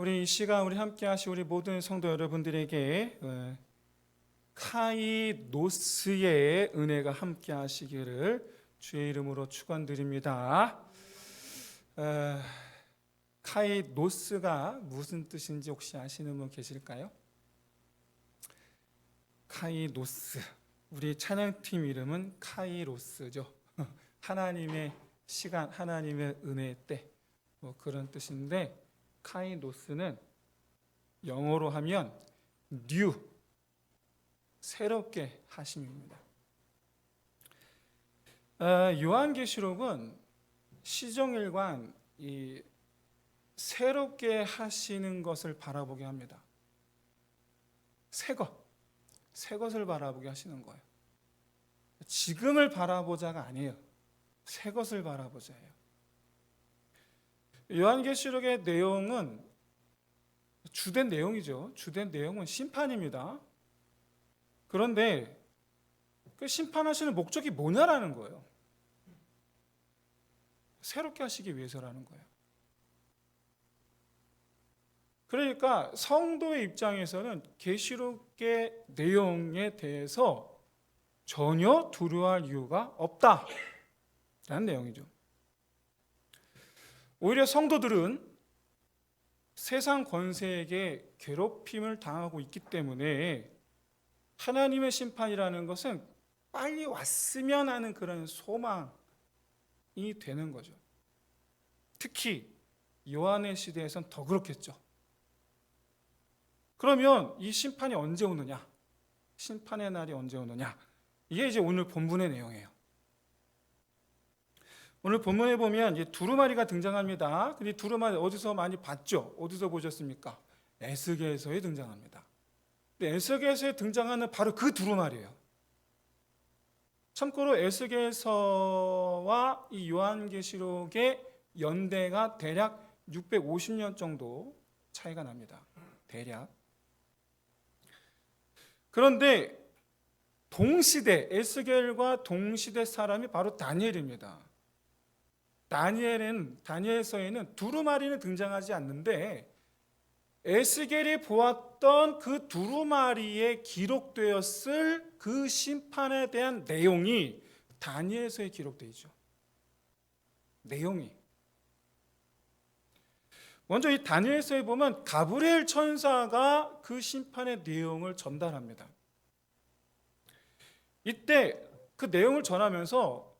우리 이 시간 우리 함께 하신 우리 모든 성도 여러분들에게 카이노스의 은혜가 함께 하시기를 주의 이름으로 축원드립니다. 카이노스가 무슨 뜻인지 혹시 아시는 분 계실까요? 카이노스, 우리 찬양팀 이름은 카이로스죠. 하나님의 시간, 하나님의 은혜의 때, 그런 뜻인데, 카이노스는 영어로 하면 new, 새롭게 하심입니다. 요한계시록은 시종일관 이 새롭게 하시는 것을 바라보게 합니다. 새 것을 바라보게 하시는 거예요. 지금을 바라보자가 아니에요. 새 것을 바라보자예요. 요한계시록의 내용은 주된 내용이죠. 주된 내용은 심판입니다. 그런데 그 심판하시는 목적이 뭐냐라는 거예요. 새롭게 하시기 위해서라는 거예요. 그러니까 성도의 입장에서는 계시록의 내용에 대해서 전혀 두려워할 이유가 없다라는 내용이죠. 오히려 성도들은 세상 권세에게 괴롭힘을 당하고 있기 때문에 하나님의 심판이라는 것은 빨리 왔으면 하는 그런 소망이 되는 거죠. 특히 요한의 시대에선 더 그렇겠죠. 그러면 이 심판이 언제 오느냐? 심판의 날이 언제 오느냐? 이게 이제 오늘 본문의 내용이에요. 오늘 본문에 보면 이제 두루마리가 등장합니다. 근데 두루마리 어디서 많이 봤죠? 어디서 보셨습니까? 에스겔서에 등장합니다. 근데 에스겔서에 등장하는 바로 그 두루마리예요. 참고로 에스겔서와 이 요한계시록의 연대가 대략 650년 정도 차이가 납니다. 대략. 그런데 동시대, 에스겔과 동시대 사람이 바로 다니엘입니다. 다니엘서에는 두루마리는 등장하지 않는데 에스겔이 보았던 그 두루마리에 기록되었을 그 심판에 대한 내용이 다니엘서에 기록되어 있죠. 내용이. 먼저 이 다니엘서에 보면 가브리엘 천사가 그 심판의 내용을 전달합니다. 이때 그 내용을 전하면서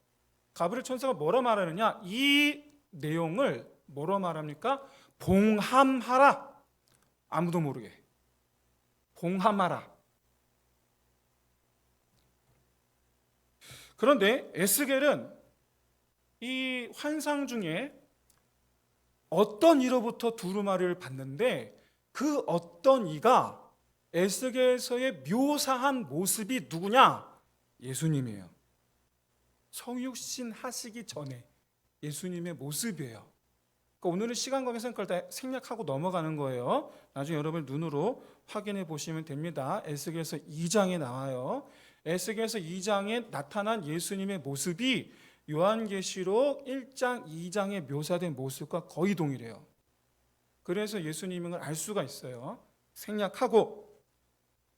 가브리엘 천사가 뭐라 말하느냐? 이 내용을 뭐라 말합니까? 봉함하라. 아무도 모르게. 봉함하라. 그런데 에스겔은 이 환상 중에 어떤 이로부터 두루마리를 봤는데 그 어떤 이가 에스겔서에 묘사한 모습이 누구냐? 예수님이에요. 성육신 하시기 전에 예수님의 모습이에요. 그러니까 오늘은 시간 관계상 그걸 다 생략하고 넘어가는 거예요. 나중에 여러분 눈으로 확인해 보시면 됩니다. 에스겔서 2장에 나와요. 에스겔서 2장에 나타난 예수님의 모습이 요한계시록 1장, 2장에 묘사된 모습과 거의 동일해요. 그래서 예수님인 걸 알 수가 있어요. 생략하고.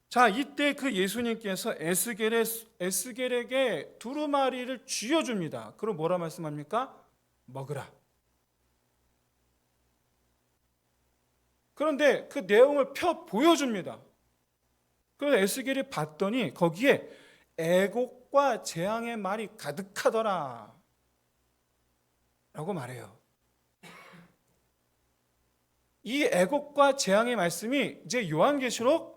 자, 이때 그 예수님께서 에스겔에게 두루마리를 쥐어줍니다. 그럼 뭐라 말씀합니까? 먹으라. 그런데 그 내용을 펴 보여줍니다. 그래서 에스겔이 봤더니 거기에 애곡과 재앙의 말이 가득하더라 라고 말해요. 이 애곡과 재앙의 말씀이 이제 요한계시록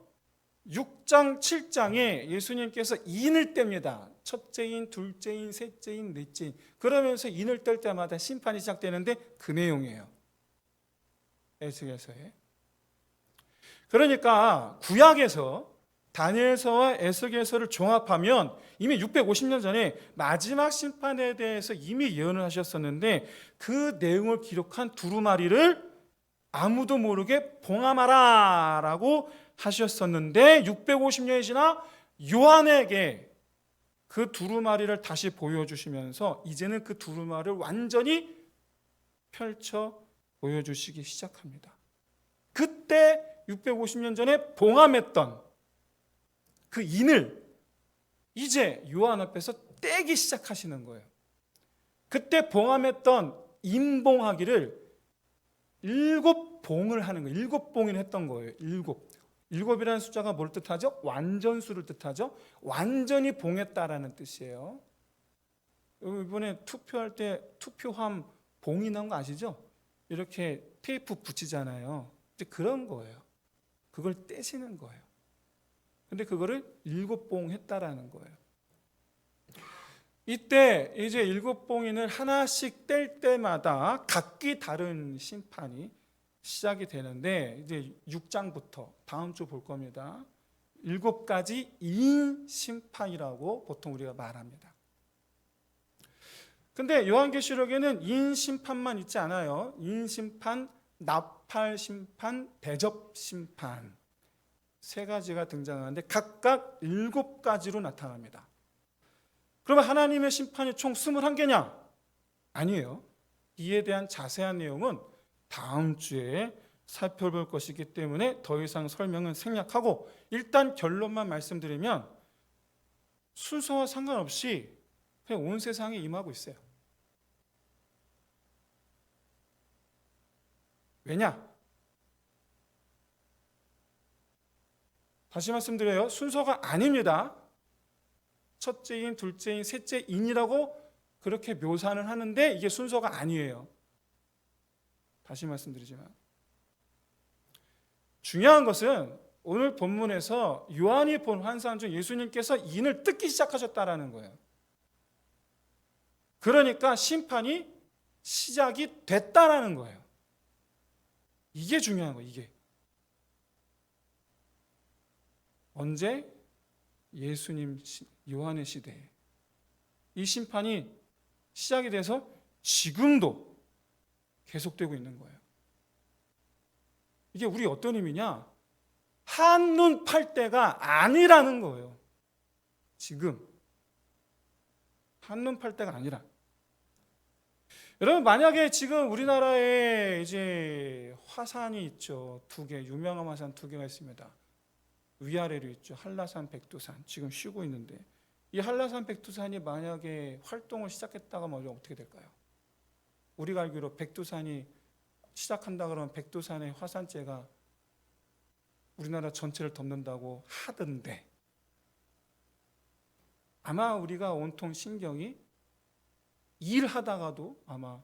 6장, 7장에 예수님께서 인을 뗍니다. 첫째인, 둘째인, 셋째인, 넷째인. 그러면서 인을 뗄 때마다 심판이 시작되는데 그 내용이에요. 에스겔서에. 그러니까 구약에서 다니엘서와 에스겔서를 종합하면 이미 650년 전에 마지막 심판에 대해서 이미 예언을 하셨었는데 그 내용을 기록한 두루마리를 아무도 모르게 봉함하라 라고 하셨었는데 650년이 지나 요한에게 그 두루마리를 다시 보여주시면서 이제는 그 두루마리를 완전히 펼쳐 보여주시기 시작합니다. 그때 650년 전에 봉함했던 그 인을 이제 요한 앞에서 떼기 시작하시는 거예요. 그때 봉함했던 인봉하기를 7봉을 하는 거예요. 7봉을 했던 거예요. 7이라는 숫자가 뭘 뜻하죠? 완전수를 뜻하죠. 완전히 봉했다라는 뜻이에요. 이번에 투표할 때 투표함 봉이 나온 거 아시죠? 이렇게 테이프 붙이잖아요. 이제 그런 거예요. 그걸 떼시는 거예요. 근데 그거를 7봉 했다라는 거예요. 이때 이제 7봉인을 하나씩 뗄 때마다 각기 다른 심판이 시작이 되는데, 이제 6장부터 다음 주 볼 겁니다. 7가지 이인 심판이라고 보통 우리가 말합니다. 근데 요한계시록에는 이인 심판만 있지 않아요. 이인 심판, 나팔 심판, 대접 심판, 3가지가 등장하는데 각각 7가지로 나타납니다. 그러면 하나님의 심판이 총 21개냐? 아니에요. 이에 대한 자세한 내용은 다음 주에 살펴볼 것이기 때문에 더 이상 설명은 생략하고, 일단 결론만 말씀드리면 순서와 상관없이 그냥 온 세상에 임하고 있어요. 왜냐? 다시 말씀드려요. 순서가 아닙니다. 첫째인, 둘째인, 셋째인이라고 그렇게 묘사는 하는데 이게 순서가 아니에요. 다시 말씀드리지만 중요한 것은 오늘 본문에서 요한이 본 환상 중 예수님께서 인을 뜯기 시작하셨다라는 거예요. 그러니까 심판이 시작이 됐다라는 거예요. 이게 중요한 거예요. 이게 언제? 예수님 요한의 시대에 이 심판이 시작이 돼서 지금도 계속되고 있는 거예요. 이게 우리 어떤 의미냐? 한눈 팔 때가 아니라는 거예요. 지금 한눈 팔 때가 아니라. 여러분, 만약에 지금 우리나라에 이제 화산이 있죠. 2개, 유명한 화산 2개가 있습니다. 위아래로 있죠. 한라산, 백두산. 지금 쉬고 있는데 이 한라산, 백두산이 만약에 활동을 시작했다가 하면 어떻게 될까요? 우리가 알기로 백두산이 시작한다 그러면 백두산의 화산재가 우리나라 전체를 덮는다고 하던데, 아마 우리가 온통 신경이 일하다가도 아마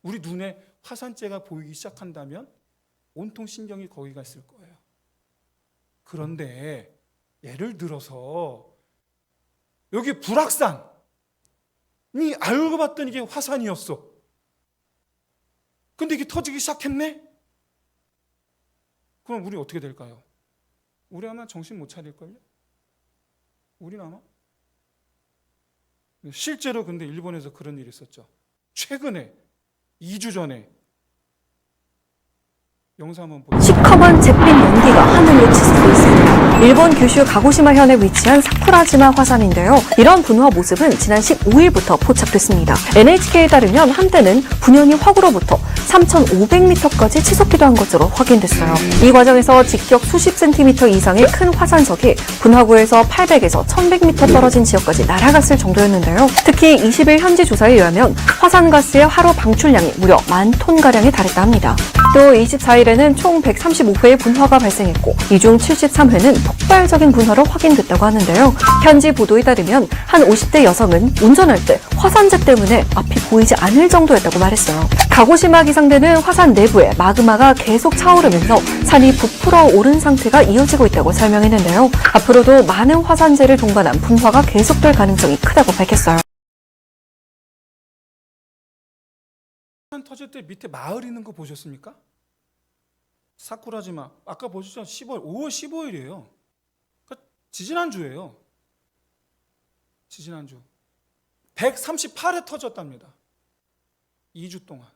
우리 눈에 화산재가 보이기 시작한다면 온통 신경이 거기 갔을 거예요. 그런데 예를 들어서 여기 불악산이 알고 봤더니 이게 화산이었어. 근데 이게 터지기 시작했네? 그럼 우리 어떻게 될까요? 우리 아마 정신 못 차릴걸요? 우리는 아마? 실제로 근데 일본에서 그런 일이 있었죠. 최근에 2주 전에 영상 한번 보세요. 시커먼 잿빛 연기가 하늘로 치솟고 있습니다. 일본 규슈 가고시마현에 위치한 사쿠라지마 화산인데요. 이런 분화 모습은 지난 15일부터 포착됐습니다. NHK에 따르면 한때는 분연이 화구로부터 3,500m까지 치솟기도 한 것으로 확인됐어요. 이 과정에서 직격 수십 센티미터 이상의 큰 화산석이 분화구에서 800에서 1,100m 떨어진 지역까지 날아갔을 정도였는데요. 특히 20일 현지 조사에 의하면 화산가스의 하루 방출량이 무려 10,000톤가량에 달했다 합니다. 또 24일에는 총 135회의 분화가 발생했고 이 중 73회는 폭발적인 분화로 확인됐다고 하는데요. 현지 보도에 따르면 한 50대 여성은 운전할 때 화산재 때문에 앞이 보이지 않을 정도였다고 말했어요. 가고시마 기상대는 화산 내부에 마그마가 계속 차오르면서 산이 부풀어 오른 상태가 이어지고 있다고 설명했는데요. 앞으로도 많은 화산재를 동반한 분화가 계속될 가능성이 크다고 밝혔어요. 화산 터질 때 밑에 마을 있는 거 보셨습니까? 사쿠라지마. 아까 보셨죠? 5월 15일이에요. 그러니까 지지난주예요. 지지난주. 138회 터졌답니다. 2주 동안.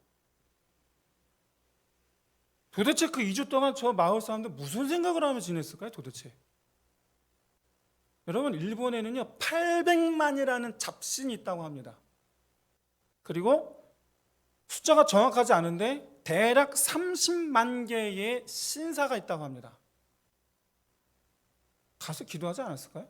도대체 그 2주 동안 저 마을 사람들 무슨 생각을 하며 지냈을까요? 도대체. 여러분, 일본에는요 800만이라는 잡신이 있다고 합니다. 그리고 숫자가 정확하지 않은데 대략 30만 개의 신사가 있다고 합니다. 가서 기도하지 않았을까요?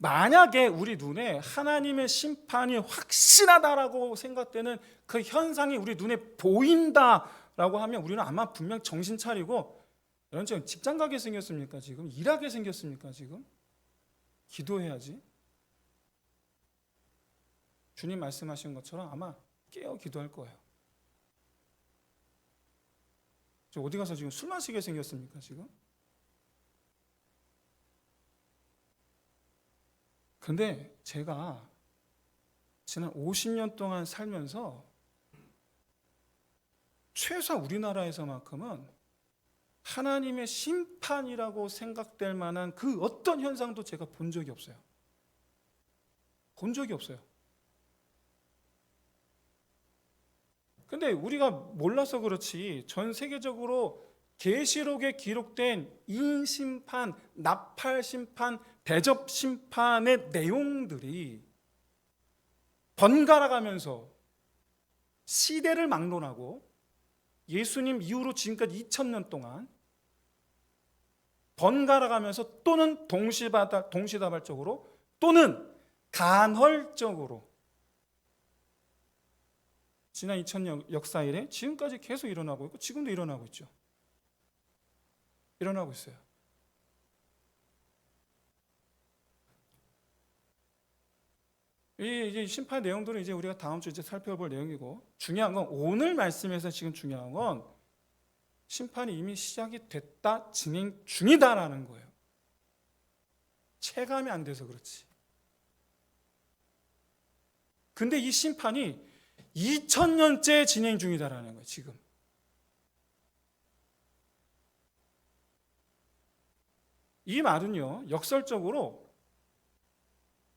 만약에 우리 눈에 하나님의 심판이 확실하다라고 생각되는 그 현상이 우리 눈에 보인다라고 하면 우리는 아마 분명 정신 차리고, 여러분 지금 직장 가게 생겼습니까? 지금 일하게 생겼습니까? 지금 기도해야지. 주님 말씀하신 것처럼 아마 깨어 기도할 거예요. 저 어디 가서 지금 술 마시게 생겼습니까? 지금? 근데 제가 지난 50년 동안 살면서 최소 우리나라에서만큼은 하나님의 심판이라고 생각될 만한 그 어떤 현상도 제가 본 적이 없어요. 본 적이 없어요. 근데 우리가 몰라서 그렇지 전 세계적으로 계시록에 기록된 인심판, 나팔심판, 대접심판의 내용들이 번갈아 가면서 시대를 막론하고 예수님 이후로 지금까지 2000년 동안 번갈아 가면서 또는 동시다발적으로 또는 간헐적으로 지난 2000년 역사 이래 지금까지 계속 일어나고 있고 지금도 일어나고 있죠. 일어나고 있어요. 이 심판 내용들은 이제 우리가 다음 주 이제 살펴볼 내용이고, 중요한 건 오늘 말씀에서 지금 중요한 건 심판이 이미 시작이 됐다, 진행 중이다라는 거예요. 체감이 안 돼서 그렇지. 근데 이 심판이 2000년째 진행 중이다라는 거예요. 지금. 이 말은요, 역설적으로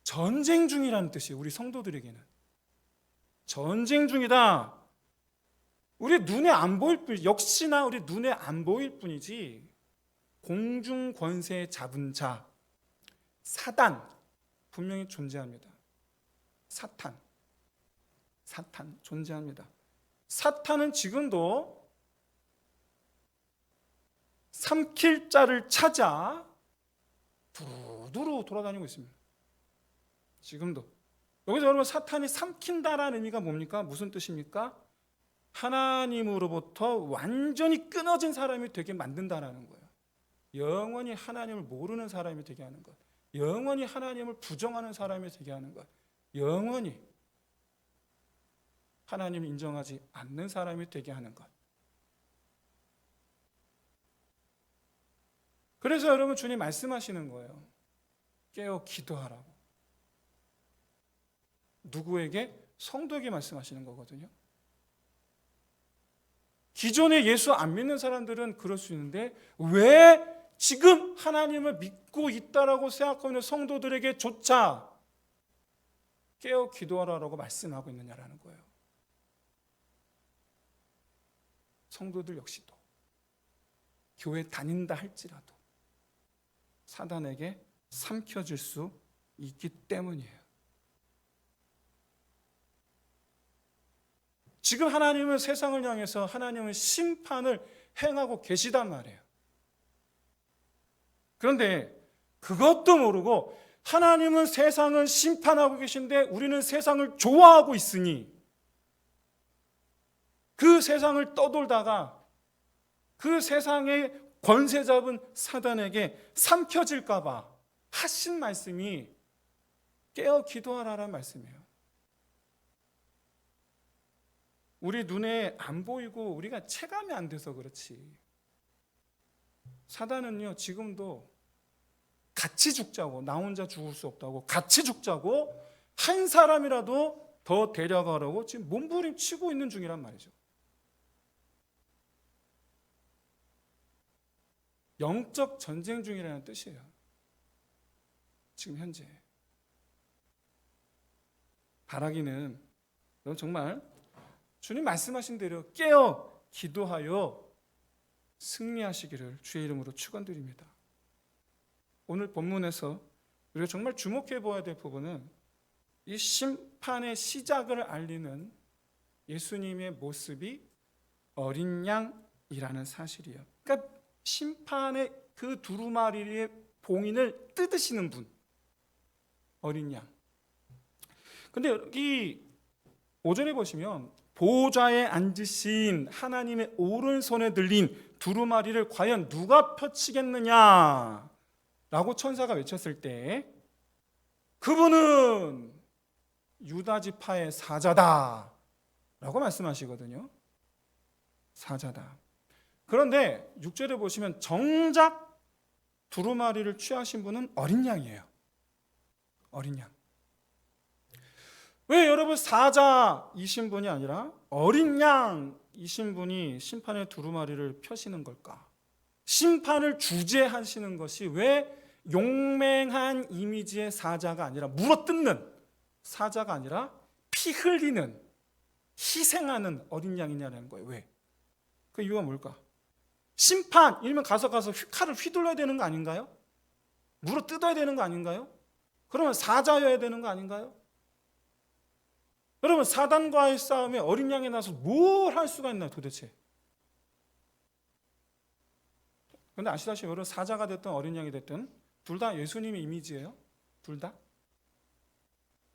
전쟁 중이라는 뜻이에요. 우리 성도들에게는 전쟁 중이다. 우리 눈에 안 보일 뿐, 역시나 우리 눈에 안 보일 뿐이지 공중 권세 잡은 자 사단 분명히 존재합니다. 사탄 존재합니다. 사탄은 지금도 삼킬 자를 찾아 두루두루 돌아다니고 있습니다. 지금도. 여기서 여러분 사탄이 삼킨다라는 의미가 뭡니까? 무슨 뜻입니까? 하나님으로부터 완전히 끊어진 사람이 되게 만든다라는 거예요. 영원히 하나님을 모르는 사람이 되게 하는 것. 영원히 하나님을 부정하는 사람이 되게 하는 것. 영원히 하나님을 인정하지 않는 사람이 되게 하는 것. 그래서 여러분 주님 말씀하시는 거예요. 깨어 기도하라고. 누구에게? 성도에게 말씀하시는 거거든요. 기존에 예수 안 믿는 사람들은 그럴 수 있는데 왜 지금 하나님을 믿고 있다라고 생각하고 있는 성도들에게조차 깨어 기도하라고 말씀하고 있느냐라는 거예요. 성도들 역시도 교회 다닌다 할지라도 사단에게 삼켜질 수 있기 때문이에요. 지금 하나님은 세상을 향해서 하나님은 심판을 행하고 계시단 말이에요. 그런데 그것도 모르고 하나님은 세상을 심판하고 계신데 우리는 세상을 좋아하고 있으니 그 세상을 떠돌다가 그 세상의 권세 잡은 사단에게 삼켜질까 봐 하신 말씀이 깨어 기도하라는 말씀이에요. 우리 눈에 안 보이고 우리가 체감이 안 돼서 그렇지. 사단은요, 지금도 같이 죽자고, 나 혼자 죽을 수 없다고, 같이 죽자고 한 사람이라도 더 데려가라고 지금 몸부림치고 있는 중이란 말이죠. 영적 전쟁 중이라는 뜻이에요. 지금 현재. 바라기는 넌 정말 주님 말씀하신 대로 깨어 기도하여 승리하시기를 주의 이름으로 축원드립니다. 오늘 본문에서 우리가 정말 주목해 보아야 될 부분은 이 심판의 시작을 알리는 예수님의 모습이 어린 양이라는 사실이에요. 그러니까 심판의 그 두루마리의 봉인을 뜯으시는 분, 어린 양. 근데 여기 5절에 보시면 보좌에 앉으신 하나님의 오른손에 들린 두루마리를 과연 누가 펼치겠느냐 라고 천사가 외쳤을 때 그분은 유다 지파의 사자다 라고 말씀하시거든요. 사자다. 그런데 6절에 보시면 정작 두루마리를 취하신 분은 어린 양이에요. 어린 양. 왜 여러분 사자이신 분이 아니라 어린 양이신 분이 심판의 두루마리를 펴시는 걸까? 심판을 주재하시는 것이 왜 용맹한 이미지의 사자가 아니라 물어뜯는 사자가 아니라 피 흘리는 희생하는 어린 양이냐는 거예요. 왜? 그 이유가 뭘까? 심판, 일면 가서 칼을 휘둘러야 되는 거 아닌가요? 물어뜯어야 되는 거 아닌가요? 그러면 사자여야 되는 거 아닌가요? 여러분 사단과의 싸움에 어린 양이 나서 뭘 할 수가 있나요 도대체? 그런데 아시다시피 여러분 사자가 됐든 어린 양이 됐든 둘 다 예수님의 이미지예요. 둘 다.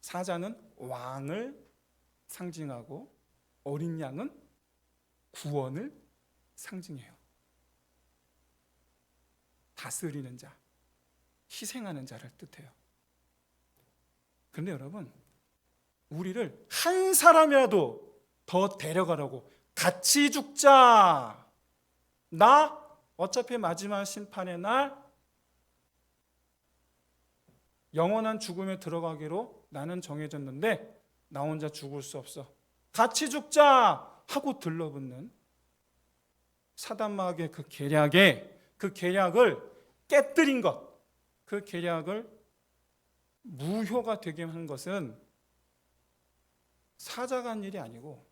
사자는 왕을 상징하고 어린 양은 구원을 상징해요. 다스리는 자, 희생하는 자를 뜻해요. 그런데 여러분 우리를 한 사람이라도 더 데려가라고 같이 죽자. 나 어차피 마지막 심판의 날 영원한 죽음에 들어가기로 나는 정해졌는데 나 혼자 죽을 수 없어. 같이 죽자 하고 들러붙는 사단마귀의 그 계략을 깨뜨린 것, 그 계략을 무효가 되게 한 것은 사자가 한 일이 아니고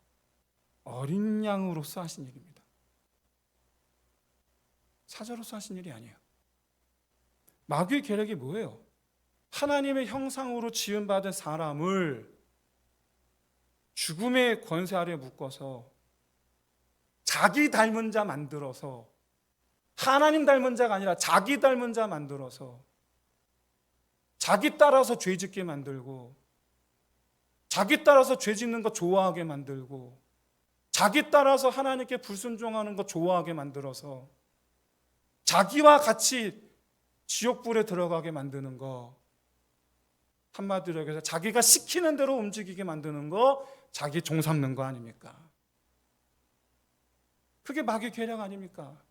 어린 양으로서 하신 일입니다. 사자로서 하신 일이 아니에요. 마귀의 계략이 뭐예요? 하나님의 형상으로 지음받은 사람을 죽음의 권세 아래 묶어서 자기 닮은 자 만들어서 하나님 닮은 자가 아니라 자기 닮은 자 만들어서 자기 따라서 죄 짓게 만들고 자기 따라서 죄 짓는 거 좋아하게 만들고 자기 따라서 하나님께 불순종하는 거 좋아하게 만들어서 자기와 같이 지옥불에 들어가게 만드는 거, 한마디로 얘기해서 자기가 시키는 대로 움직이게 만드는 거, 자기 종 삼는 거 아닙니까? 그게 마귀의 계략 아닙니까?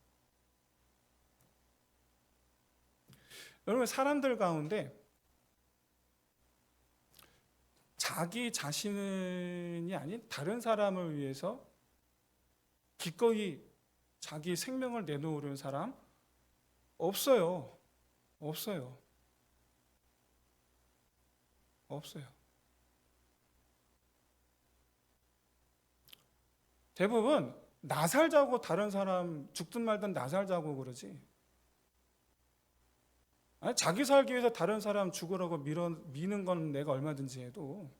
여러분 사람들 가운데 자기 자신이 아닌 다른 사람을 위해서 기꺼이 자기 생명을 내놓으려는 사람 없어요. 없어요. 없어요. 대부분 나 살자고 다른 사람 죽든 말든 나 살자고 그러지. 아니, 자기 살기 위해서 다른 사람 죽으라고 미는 건 내가 얼마든지 해도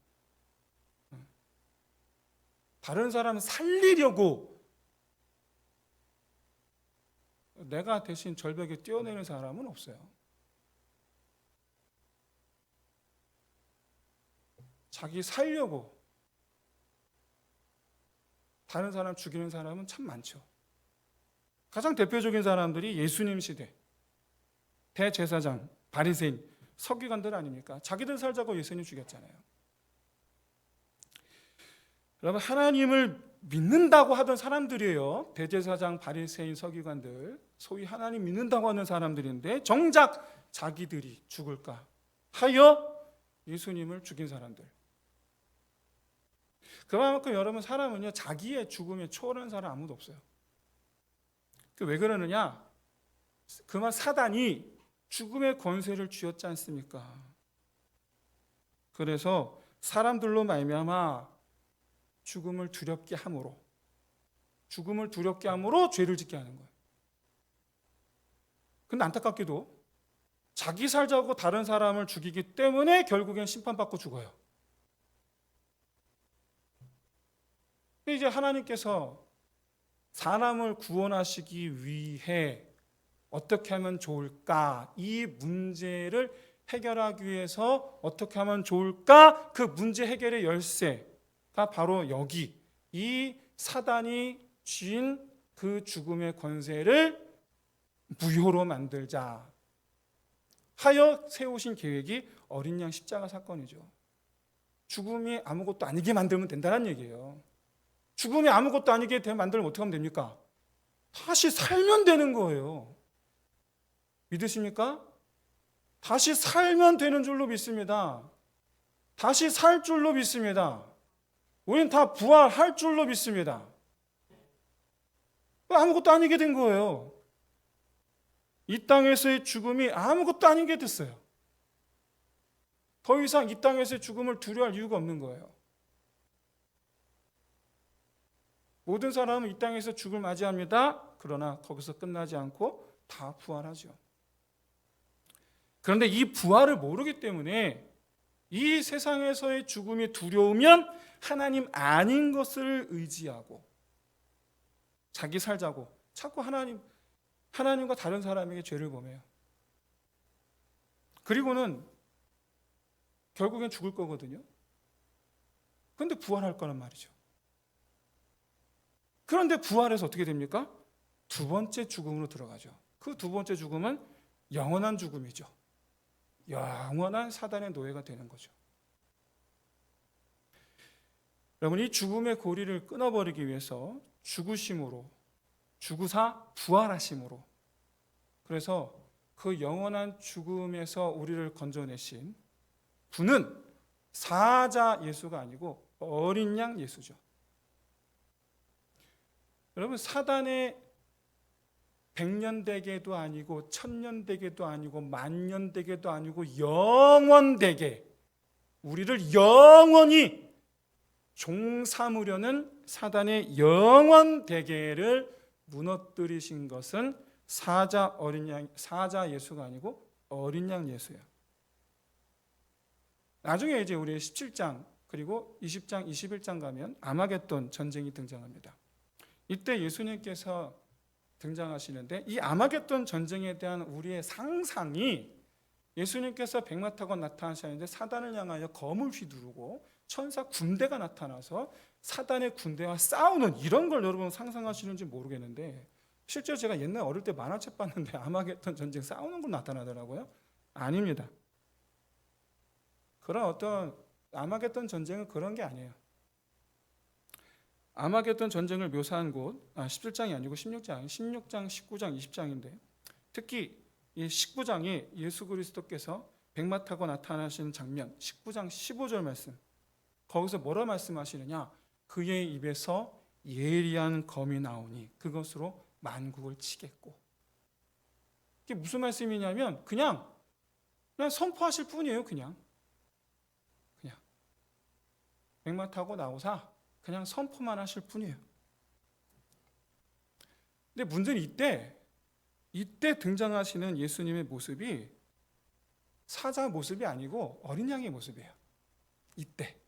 다른 사람 살리려고 내가 대신 절벽에 뛰어내는 사람은 없어요. 자기 살려고 다른 사람 죽이는 사람은 참 많죠. 가장 대표적인 사람들이 예수님 시대 대제사장, 바리새인, 서기관들 아닙니까? 자기들 살자고 예수님 죽였잖아요. 여러분 하나님을 믿는다고 하던 사람들이에요. 대제사장, 바리새인, 서기관들, 소위 하나님 믿는다고 하는 사람들인데 정작 자기들이 죽을까 하여 예수님을 죽인 사람들. 그만큼 여러분 사람은요 자기의 죽음에 초월한 사람 아무도 없어요. 왜 그러느냐? 그만 사단이 죽음의 권세를 쥐었지 않습니까? 그래서 사람들로 말미암아 죽음을 두렵게 함으로 죄를 짓게 하는 거예요. 근데 안타깝게도 자기 살자고 다른 사람을 죽이기 때문에 결국엔 심판받고 죽어요. 근데 이제 하나님께서 사람을 구원하시기 위해 어떻게 하면 좋을까? 이 문제를 해결하기 위해서 어떻게 하면 좋을까? 그 문제 해결의 열쇠가 바로 여기 이 사단이 쥔 그 죽음의 권세를 무효로 만들자 하여 세우신 계획이 어린 양 십자가 사건이죠. 죽음이 아무것도 아니게 만들면 된다는 얘기예요. 죽음이 아무것도 아니게 만들면 어떻게 하면 됩니까? 다시 살면 되는 거예요. 믿으십니까? 다시 살면 되는 줄로 믿습니다. 다시 살 줄로 믿습니다. 우린 다 부활할 줄로 믿습니다. 아무것도 아니게 된 거예요. 이 땅에서의 죽음이 아무것도 아니게 됐어요. 더 이상 이 땅에서의 죽음을 두려워할 이유가 없는 거예요. 모든 사람은 이 땅에서 죽을 맞이합니다. 그러나 거기서 끝나지 않고 다 부활하죠. 그런데 이 부활을 모르기 때문에 이 세상에서의 죽음이 두려우면 하나님 아닌 것을 의지하고 자기 살자고 자꾸 하나님과 다른 사람에게 죄를 범해요. 그리고는 결국엔 죽을 거거든요. 그런데 부활할 거란 말이죠. 그런데 부활해서 어떻게 됩니까? 두 번째 죽음으로 들어가죠. 그 두 번째 죽음은 영원한 죽음이죠. 영원한 사단의 노예가 되는 거죠. 여러분, 이 죽음의 고리를 끊어버리기 위해서 죽으심으로, 죽으사 부활하심으로, 그래서 그 영원한 죽음에서 우리를 건져내신 분은 사자 예수가 아니고 어린 양 예수죠. 여러분, 사단의 100년 대계도 아니고 1000년 대계도 아니고 만년 대계도 아니고 영원 대계, 우리를 영원히 종삼으려는 사단의 영원 대계를 무너뜨리신 것은 사자 예수가 아니고 어린 양 예수예요. 나중에 이제 우리 17장 그리고 20장, 21장 가면 아마겟돈 전쟁이 등장합니다. 이때 예수님께서 등장하시는데 이 아마겟돈 전쟁에 대한 우리의 상상이 예수님께서 백마 타고 나타나시는데 사단을 향하여 검을 휘두르고 천사 군대가 나타나서 사단의 군대와 싸우는 이런 걸 여러분 상상하시는지 모르겠는데 실제로 제가 옛날 어릴 때 만화책 봤는데 아마겟돈 전쟁 싸우는 거 나타나더라고요. 아닙니다. 그런 어떤 아마겟돈 전쟁은 그런 게 아니에요. 아마겟돈 전쟁을 묘사한 곳 17장이 아니고 16장, 19장, 20장인데 특히 이 19장에 예수 그리스도께서 백마 타고 나타나시는 장면 19장 15절 말씀 거기서 뭐라 말씀하시느냐? 그의 입에서 예리한 검이 나오니 그것으로 만국을 치겠고. 이게 무슨 말씀이냐면 그냥 선포하실 뿐이에요. 그냥 백마 타고 나오사 그냥 선포만 하실 뿐이에요. 근데 문제는 이때 등장하시는 예수님의 모습이 사자 모습이 아니고 어린 양의 모습이에요. 이때.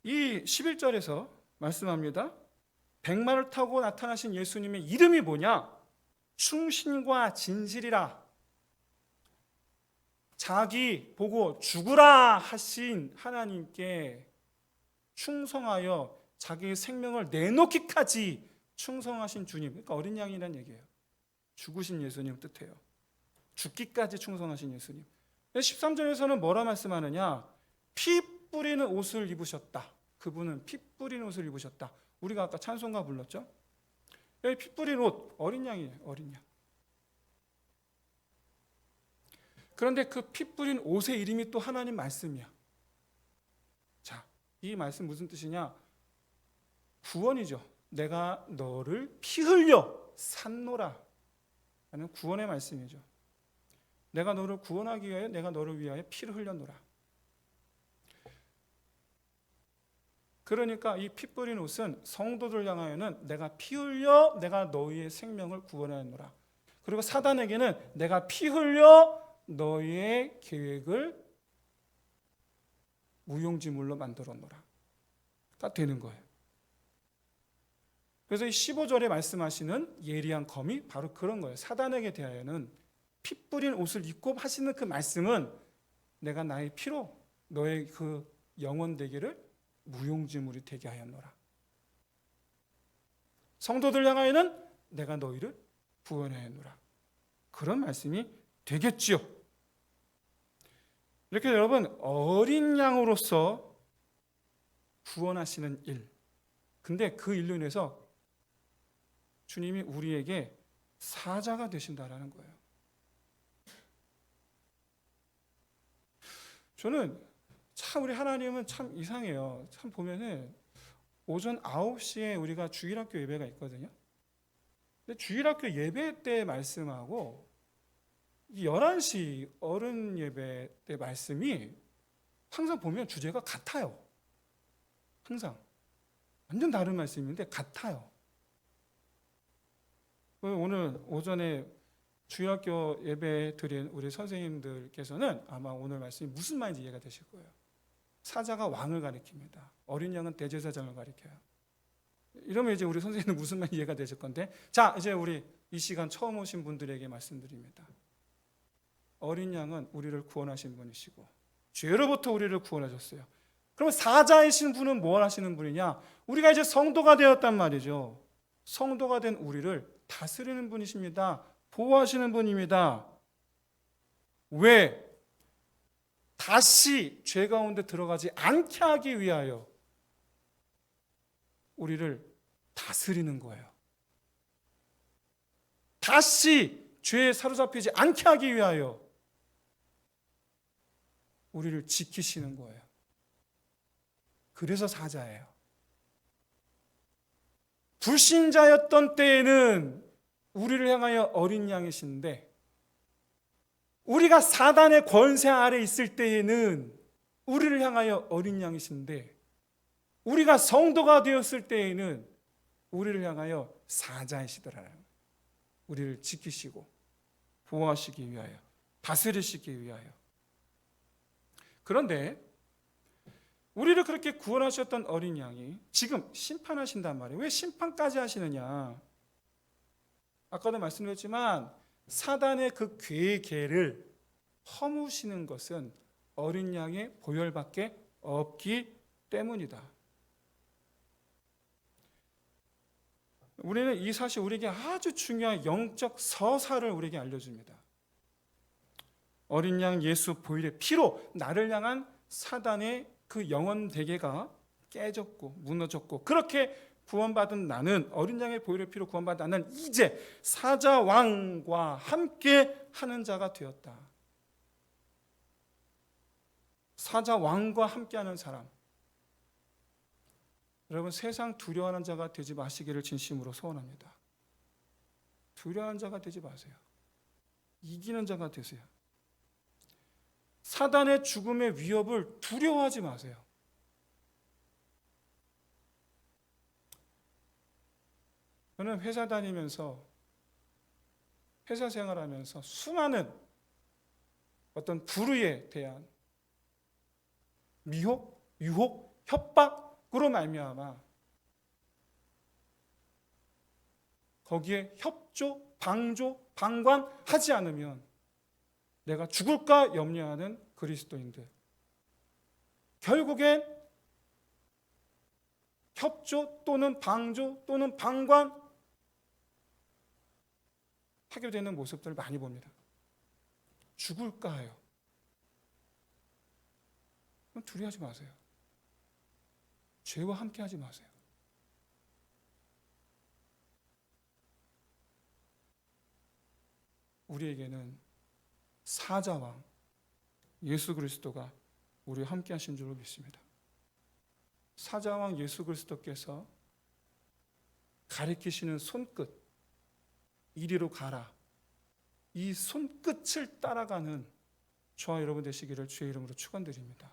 이 11절에서 말씀합니다. 백마를 타고 나타나신 예수님의 이름이 뭐냐? 충신과 진실이라. 자기 보고 죽으라 하신 하나님께 충성하여 자기의 생명을 내놓기까지 충성하신 주님, 그러니까 어린 양이라는 얘기예요. 죽으신 예수님 뜻해요. 죽기까지 충성하신 예수님. 13절에서는 뭐라 말씀하느냐? 피 뿌리는 옷을 입으셨다. 그분은 피 뿌리는 옷을 입으셨다. 우리가 아까 찬송가 불렀죠? 여기 피 뿌린 옷, 어린 양이에요. 어린 양. 그런데 그 피 뿌린 옷의 이름이 또 하나님 말씀이야. 자, 이 말씀 무슨 뜻이냐? 구원이죠. 내가 너를 피 흘려 샀노라 라는 구원의 말씀이죠. 내가 너를 구원하기 위하여 내가 너를 위하여 피를 흘렸노라. 그러니까 이 피 뿌린 옷은 성도들 향하여는 내가 피 흘려 내가 너희의 생명을 구원하노라. 그리고 사단에게는 내가 피 흘려 너희의 계획을 무용지물로 만들었노라. 다 되는 거예요. 그래서 이 15절에 말씀하시는 예리한 검이 바로 그런 거예요. 사단에게 대하여는 피 뿌린 옷을 입고 하시는 그 말씀은 내가 나의 피로 너의 그 영혼 되기를 무용지물이 되게 하였노라. 성도들 향하여는 내가 너희를 구원하였노라. 그런 말씀이 되겠지요. 이렇게 여러분, 어린 양으로서 구원하시는 일. 근데 그 일로 인해서 주님이 우리에게 사자가 되신다라는 거예요. 저는 참 우리 하나님은 참 이상해요. 참 보면은 오전 9시에 우리가 주일학교 예배가 있거든요. 근데 주일학교 예배 때 말씀하고 11시 어른 예배 때 말씀이 항상 보면 주제가 같아요. 항상. 완전 다른 말씀인데 같아요. 오늘 오전에 주일학교 예배 드린 우리 선생님들께서는 아마 오늘 말씀이 무슨 말인지 이해가 되실 거예요. 사자가 왕을 가리킵니다. 어린 양은 대제사장을 가리켜요. 이러면 이제 우리 선생님은 무슨 말인지 이해가 되실 건데, 자, 이제 우리 이 시간 처음 오신 분들에게 말씀드립니다. 어린 양은 우리를 구원하신 분이시고 죄로부터 우리를 구원하셨어요. 그럼 사자이신 분은 뭘 하시는 분이냐? 우리가 이제 성도가 되었단 말이죠. 성도가 된 우리를 다스리는 분이십니다. 보호하시는 분입니다. 왜? 다시 죄 가운데 들어가지 않게 하기 위하여 우리를 다스리는 거예요. 다시 죄에 사로잡히지 않게 하기 위하여 우리를 지키시는 거예요. 그래서 사자예요. 불신자였던 때에는 우리를 향하여 어린 양이신데, 우리가 사단의 권세 아래 있을 때에는 우리를 향하여 어린 양이신데, 우리가 성도가 되었을 때에는 우리를 향하여 사자이시더라고요. 우리를 지키시고 보호하시기 위하여, 다스리시기 위하여. 그런데 우리를 그렇게 구원하셨던 어린 양이 지금 심판하신단 말이에요. 왜 심판까지 하시느냐? 아까도 말씀드렸지만 사단의 그 괴계를 허무시는 것은 어린 양의 보혈밖에 없기 때문이다. 우리는 이 사실 우리에게 아주 중요한 영적 서사를 우리에게 알려줍니다. 어린 양 예수 보혈의 피로 나를 향한 사단의 그 영혼 대계가 깨졌고 무너졌고, 그렇게 구원받은 나는, 어린 양의 보혈의 피로 구원받은 나는 이제 사자 왕과 함께 하는 자가 되었다. 사자 왕과 함께 하는 사람. 여러분, 세상 두려워하는 자가 되지 마시기를 진심으로 소원합니다. 두려워하는 자가 되지 마세요. 이기는 자가 되세요. 사단의 죽음의 위협을 두려워하지 마세요. 저는 회사 다니면서, 회사 생활하면서 수많은 어떤 불의에 대한 미혹, 유혹, 협박으로 말미암아 거기에 협조, 방조, 방관하지 않으면 내가 죽을까 염려하는 그리스도인들, 결국엔 협조 또는 방조 또는 방관 하게 되는 모습들을 많이 봅니다. 죽을까 해요. 그럼 두려워하지 마세요. 죄와 함께 하지 마세요. 우리에게는 사자왕 예수 그리스도가 우리와 함께 하신 줄로 믿습니다. 사자왕 예수 그리스도께서 가리키시는 손끝, 이리로 가라, 이 손끝을 따라가는 저와 여러분 되시기를 주의 이름으로 축원드립니다.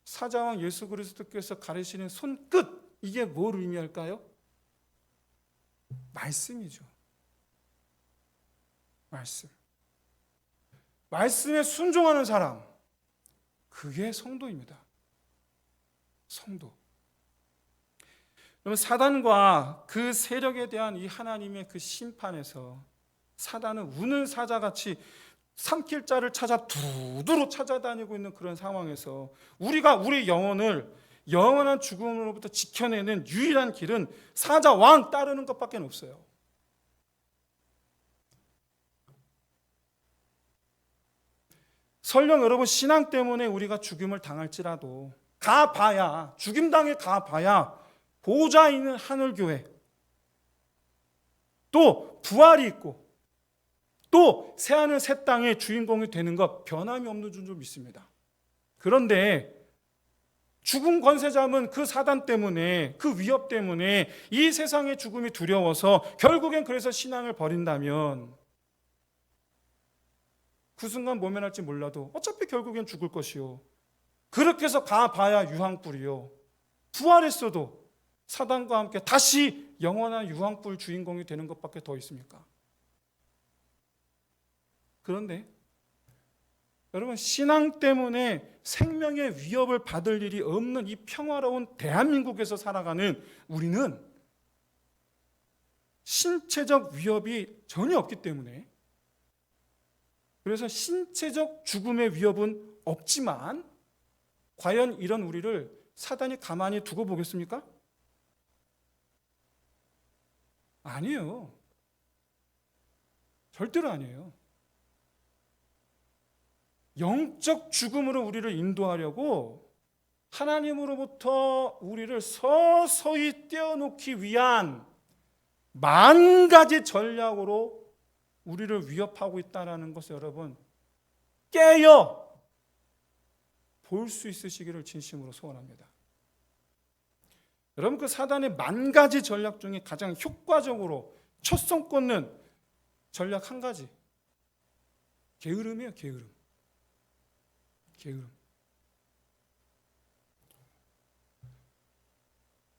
사자왕 예수 그리스도께서 가리시는 손끝, 이게 뭘 의미할까요? 말씀이죠. 말씀. 말씀에 순종하는 사람, 그게 성도입니다. 성도. 그러면 사단과 그 세력에 대한 이 하나님의 그 심판에서 사단은 우는 사자같이 삼킬 자를 찾아 두루두루 찾아다니고 있는 그런 상황에서 우리가 우리 영혼을 영원한 죽음으로부터 지켜내는 유일한 길은 사자 왕 따르는 것밖에 없어요. 설령 여러분 신앙 때문에 우리가 죽임을 당할지라도 가봐야 죽임당해 가봐야 보좌 있는 하늘교회 또 부활이 있고 또 새하늘 새 땅의 주인공이 되는 것 변함이 없는 줄 믿습니다. 그런데 죽음 권세 잡은 그 사단 때문에 그 위협 때문에 이 세상의 죽음이 두려워서 결국엔 그래서 신앙을 버린다면 그 순간 모면할지 몰라도 어차피 결국엔 죽을 것이요. 그렇게 해서 가봐야 유황불이요. 부활했어도 사단과 함께 다시 영원한 유황불 주인공이 되는 것밖에 더 있습니까? 그런데 여러분 신앙 때문에 생명의 위협을 받을 일이 없는 이 평화로운 대한민국에서 살아가는 우리는 신체적 위협이 전혀 없기 때문에 그래서 신체적 죽음의 위협은 없지만 과연 이런 우리를 사단이 가만히 두고 보겠습니까? 아니에요. 절대로 아니에요. 영적 죽음으로 우리를 인도하려고 하나님으로부터 우리를 서서히 떼어놓기 위한 만 가지 전략으로 우리를 위협하고 있다는 것을 여러분 깨어 볼 수 있으시기를 진심으로 소원합니다. 여러분 그 사단의 만 가지 전략 중에 가장 효과적으로 첫손 꽂는 전략 한 가지 게으름이에요. 게으름.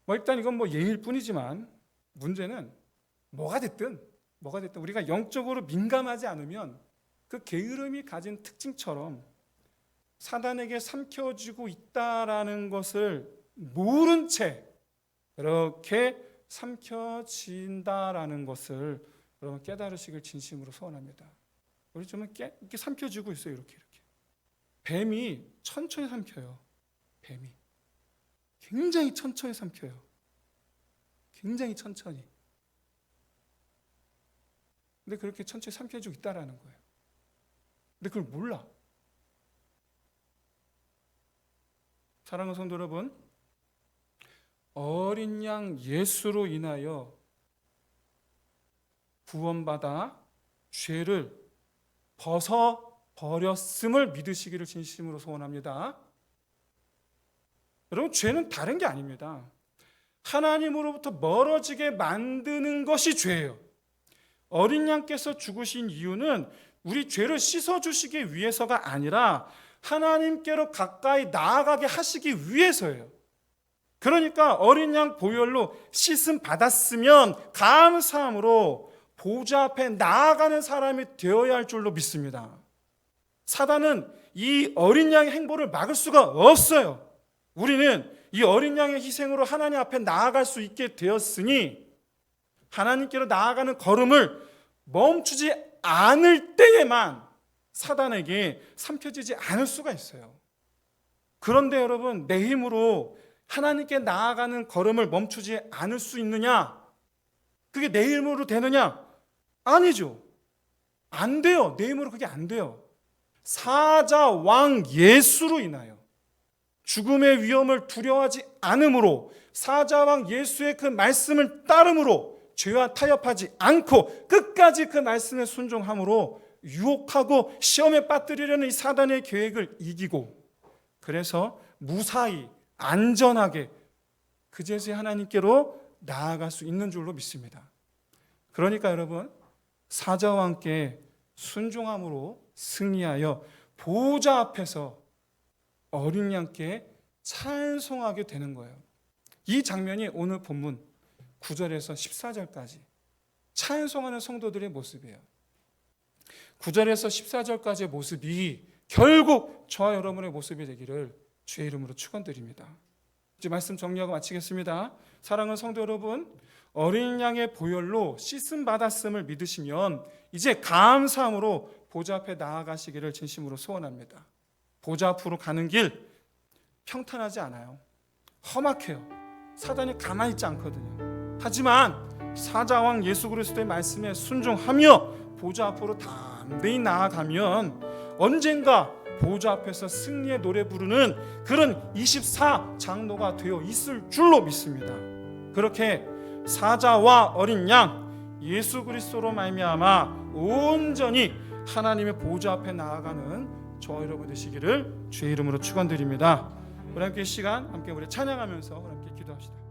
일단 이건 예일 뿐이지만 문제는 뭐가 됐든 우리가 영적으로 민감하지 않으면 그 게으름이 가진 특징처럼 사단에게 삼켜지고 있다라는 것을 모른 채 이렇게 삼켜진다라는 것을 여러분 깨달으시길 진심으로 소원합니다. 우리 좀 이렇게 삼켜지고 있어요. 이렇게 뱀이 천천히 삼켜요. 뱀이 굉장히 천천히 삼켜요. 굉장히 천천히. 근데 그렇게 천천히 삼켜지고 있다라는 거예요. 근데 그걸 몰라. 사랑하는 성도 여러분, 어린 양 예수로 인하여 구원받아 죄를 벗어버렸음을 믿으시기를 진심으로 소원합니다. 여러분, 죄는 다른 게 아닙니다. 하나님으로부터 멀어지게 만드는 것이 죄예요. 어린 양께서 죽으신 이유는 우리 죄를 씻어주시기 위해서가 아니라 하나님께로 가까이 나아가게 하시기 위해서예요. 그러니까 어린 양 보혈로 씻음 받았으면 감사함으로 보좌 앞에 나아가는 사람이 되어야 할 줄로 믿습니다. 사단은 이 어린 양의 행보를 막을 수가 없어요. 우리는 이 어린 양의 희생으로 하나님 앞에 나아갈 수 있게 되었으니 하나님께로 나아가는 걸음을 멈추지 않을 때에만 사단에게 삼켜지지 않을 수가 있어요. 그런데 여러분, 내 힘으로 하나님께 나아가는 걸음을 멈추지 않을 수 있느냐? 그게 내 힘으로 되느냐? 아니죠. 안 돼요. 내 힘으로 그게 안 돼요. 사자 왕 예수로 인하여 죽음의 위험을 두려워하지 않으므로 사자 왕 예수의 그 말씀을 따름으로 죄와 타협하지 않고 끝까지 그 말씀에 순종함으로 유혹하고 시험에 빠뜨리려는 이 사단의 계획을 이기고 그래서 무사히 안전하게 그제서야 하나님께로 나아갈 수 있는 줄로 믿습니다. 그러니까 여러분, 사자와 함께 순종함으로 승리하여 보호자 앞에서 어린 양께 찬송하게 되는 거예요. 이 장면이 오늘 본문 9절에서 14절까지 찬송하는 성도들의 모습이에요. 9절에서 14절까지의 모습이 결국 저와 여러분의 모습이 되기를 주의 이름으로 축원드립니다. 이제 말씀 정리하고 마치겠습니다. 사랑하는 성도 여러분, 어린 양의 보혈로 씻음 받았음을 믿으시면 이제 감사함으로 보좌 앞에 나아가시기를 진심으로 소원합니다. 보좌 앞으로 가는 길 평탄하지 않아요. 험악해요. 사단이 가만히 있지 않거든요. 하지만 사자왕 예수 그리스도의 말씀에 순종하며 보좌 앞으로 담대히 나아가면 언젠가 보좌 앞에서 승리의 노래 부르는 그런 24장로가 되어 있을 줄로 믿습니다. 그렇게 사자와 어린 양 예수 그리스도로 말미암아 온전히 하나님의 보좌 앞에 나아가는 저와 여러분 되시기를 주의 이름으로 축원드립니다. 우리 함께 이 시간 함께 우리 찬양하면서 우리 함께 기도합시다.